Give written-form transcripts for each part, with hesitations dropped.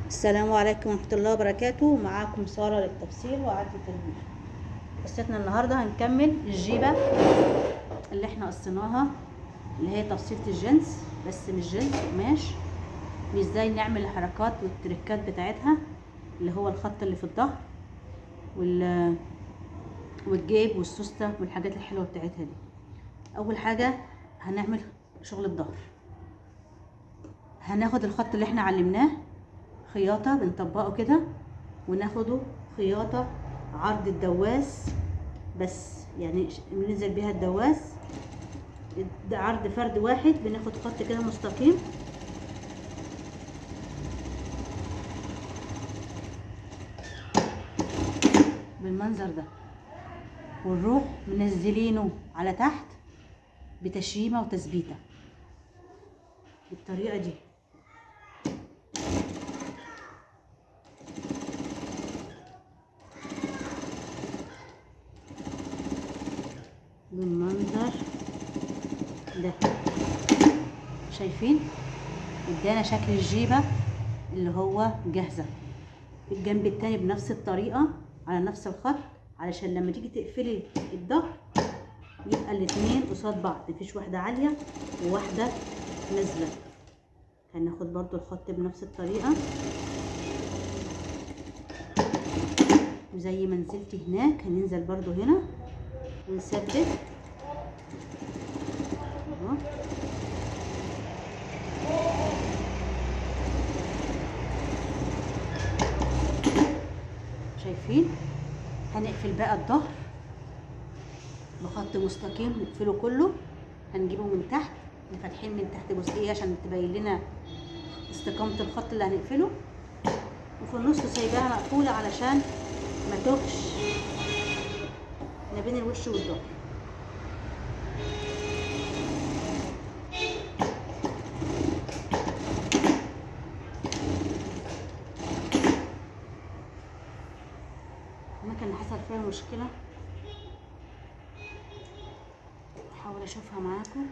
السلام عليكم ورحمة الله وبركاته. معاكم سارة للتفصيل وإعادة التدوير. قصتنا النهاردة هنكمل الجيبة اللي احنا قصيناها، اللي هي تفصيلة الجنس، بس مش جنس قماش، وازاي نعمل الحركات والتركات بتاعتها، اللي هو الخط اللي في الظهر والجيب والسوستة والحاجات الحلوة بتاعتها دي. اول حاجة هنعمل شغل الظهر. هناخد الخط اللي احنا علمناه خياطة، بنطبقه كده وناخده خياطة عرض الدواس، بس يعني بننزل بيها الدواس ده عرض فرد واحد، بناخد خط كده مستقيم بالمنظر ده، ونروح منزلينه على تحت بتشريمة وتثبيتة بالطريقة دي. بالمنظر ده، شايفين ادانا شكل الجيبة اللي هو جاهزة. الجنب التاني بنفس الطريقة على نفس الخط، علشان لما تيجي تقفلي الظهر يبقى الاتنين قصاد بعض، مفيش واحدة عالية وواحدة نازلة. هناخد برضو الخط بنفس الطريقة، وزي ما نزلت هناك هننزل برضو هنا ونثبت اهو. شايفين؟ هنقفل بقى الظهر بخط مستقيم، نقفله كله. هنجيبه من تحت، فاتحين من تحت جزئيه عشان تبين لنا استقامه الخط اللي هنقفله، وفي النص سايباها مقفوله علشان ما تهش ما بين الوش والظهر. المكنه حصل فيها مشكله، احاول اشوفها معاكم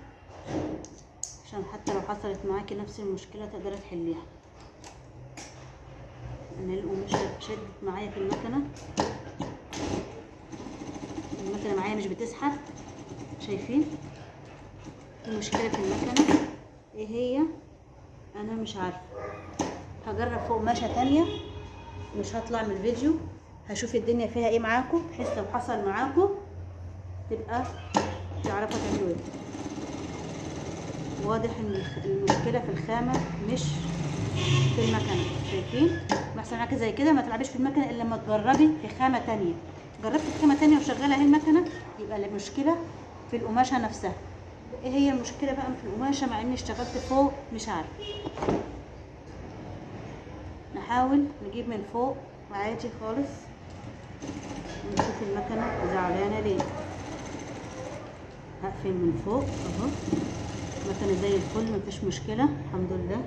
عشان حتى لو حصلت معاكي نفس المشكله تقدري تحليها. ان القماشه شدت معايا في المكنه معايا مش بتسحب. شايفين المشكله في المكنه ايه هي؟ انا مش عارفه. هجرب فوق قماشه تانية، مش هطلع من الفيديو، هشوف الدنيا فيها ايه معاكم، بحيث لو حصل معاكم تبقى تعرفوا تعملوا ايه. واضح ان المشكله في الخامه مش في المكنه. شايفين؟ بيحصل معاكي زي كده، ما تلعبيش في المكنه الا لما تجربي في خامه تانية. جربت في خامه تانية وشغاله اهي المكنه، يبقى المشكله في القماشه نفسها. ايه هي المشكله بقى في القماشه مع اني اشتغلت فوق؟ مش عارفه. نحاول نجيب من فوق عادي خالص ونشوف المكنه زعلانه ليه. هقفل من فوق اهو، المكنه زي الفل مفيش مشكله الحمد لله.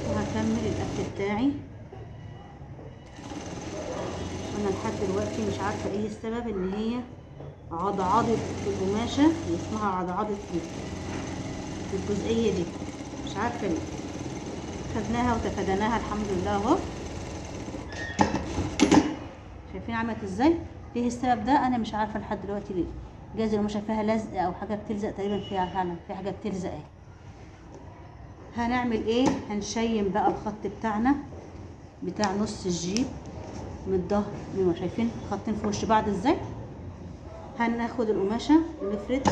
وهكمل القفل بتاعي. انا لحد دلوقتي مش عارفه ايه السبب، ان هي عضعضت القماشه، اسمها عضعضت في الجزئيه دي، مش عارفه ليه. خدناها وتفاديناها الحمد لله اهو. شايفين عملت ازاي؟ ايه السبب ده؟ انا مش عارفه لحد دلوقتي ليه. جايز القماشه فيها لزق او حاجه بتلزق، تقريبا فيها فعلا في حاجه بتلزق اهي. هنعمل ايه؟ هنشيم بقى الخط بتاعنا بتاع نص الجيب من الظهر. شايفين خطين في وش بعض ازاي؟ هناخد القماشه ونفرد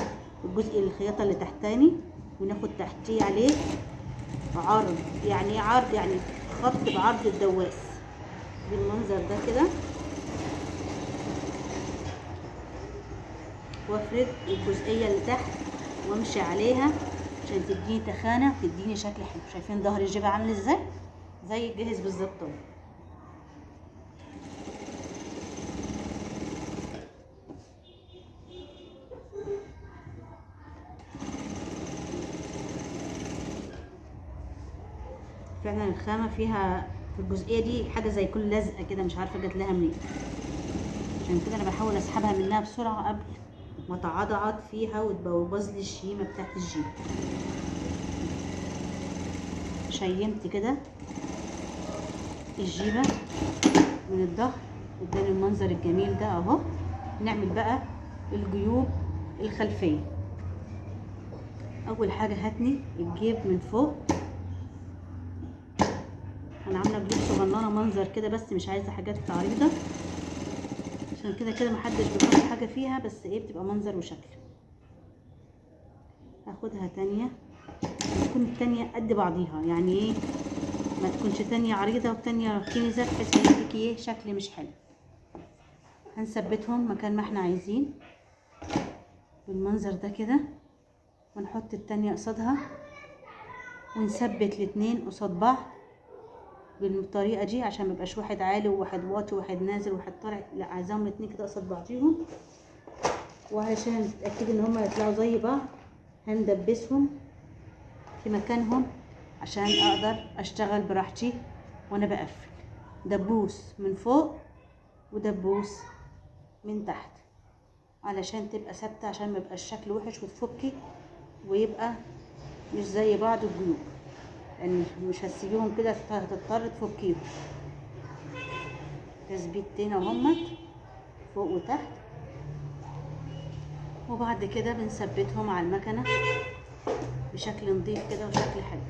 الجزء الخياطه اللي تحتاني، وناخد تحتيه عليه عرض. يعني ايه عرض؟ يعني خط بعرض الدواس بالمنظر ده كده، وافرد الجزئيه اللي تحت وامشي عليها عشان تديني تخانه وتديني شكل حلو. شايفين ظهر الجيبه عامل ازاي؟ زي الجاهز بالظبط اهو. فعلا الخامه فيها في الجزئيه دي حاجه زي كل لزقه كده، مش عارفه جت لها منين. عشان كده انا بحاول اسحبها منها بسرعه قبل ما اتعضعض فيها وتبوظ لي الشيمه بتاعت الجيب. شيمت كده الجيبة من الظهر قدام المنظر الجميل ده اهو. نعمل بقى الجيوب الخلفية. اول حاجة هاتني الجيب من فوق، انا عاملة جيوب صغننة منظر كده بس مش عايزة حاجات عريضة، عشان كده محدش بيحط حاجة فيها، بس ايه بتبقى منظر وشكل. هاخدها تانية، تكون التانية قد بعضيها، يعني ايه ما تكونش تانية عريضة والتانية كنزة، بحيث ان يديكي ايه شكل مش حلو. هنثبتهم مكان ما احنا عايزين بالمنظر ده كده، ونحط التانية قصادها، ونثبت الاتنين قصاد بعض بالطريقة دي، عشان ميبقاش واحد عالي وواحد واطي وواحد نازل وواحد طالع، لا عايزاهم الاتنين كده قصاد بعضيهم. وعشان تتأكد ان هما يطلعوا زي بعض هندبسهم في مكانهم عشان اقدر اشتغل براحتي وانا بقفل. دبوس من فوق ودبوس من تحت علشان تبقى ثابته، عشان ميبقاش الشكل وحش وتفكي ويبقى مش زي بعض الجيوب، لان مش هتسيبيهم كده هتضطر تفكيهم. تثبيتين اهمت فوق وتحت، وبعد كده بنثبتهم على المكنه بشكل نظيف كده وشكل حلو.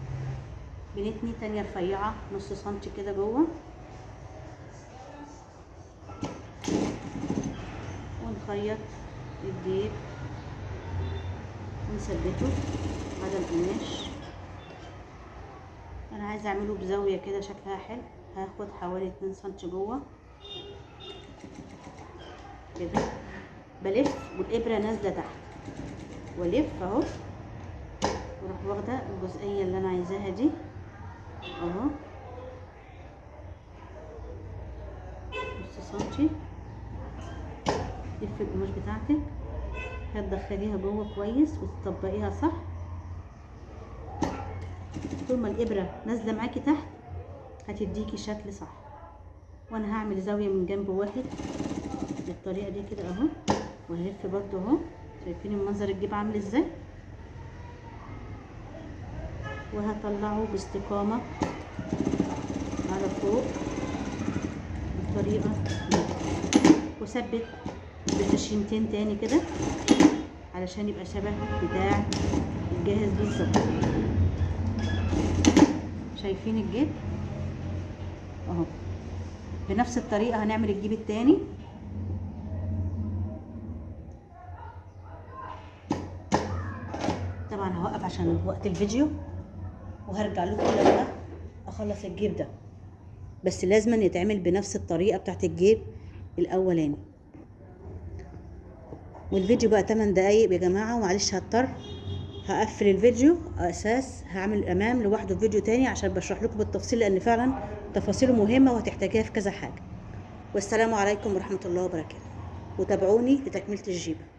بنتني تانية رفيعة نص سنتي كده جوه، ونخيط الجيب ونثبته على القماش. انا عايزه اعمله بزاويه كده شكلها حلو. هاخد حوالي 2 سنتي جوه كده، بلف والابره نازله تحت، والف اهو، واروح واخده الجزئيه اللي انا عايزاها دي اهو نص سنتي. لف القماش بتاعتك، هتدخليها جوه كويس وتطبقيها صح. طول ما الابره نازله معاكي تحت هتديكي شكل صح. وانا هعمل زاويه من جنب واحد بالطريقه دي كده اهو، وهلف برضو اهو. شايفين المنظر الجيب عامل ازاي؟ وهطلعه باستقامه على فوق بالطريقه دي، وثبت بتشيمتين تاني كده علشان يبقى شبه بتاع الجاهز بالظبط. شايفين الجيب اهو؟ بنفس الطريقه هنعمل الجيب التاني. طبعا هوقف عشان وقت الفيديو، وهرجع لكم لما اخلص الجيب ده، بس لازم يتعمل بنفس الطريقه بتاعت الجيب الاولاني. والفيديو بقى 8 دقايق يا جماعه، ومعلش هضطر هقفل الفيديو اساس هعمل الامام لوحده فيديو تاني عشان بشرح لكم بالتفصيل، لان فعلا تفاصيله مهمه وهتحتاجيها في كذا حاجه. والسلام عليكم ورحمه الله وبركاته، وتابعوني لتكمله الجيبه.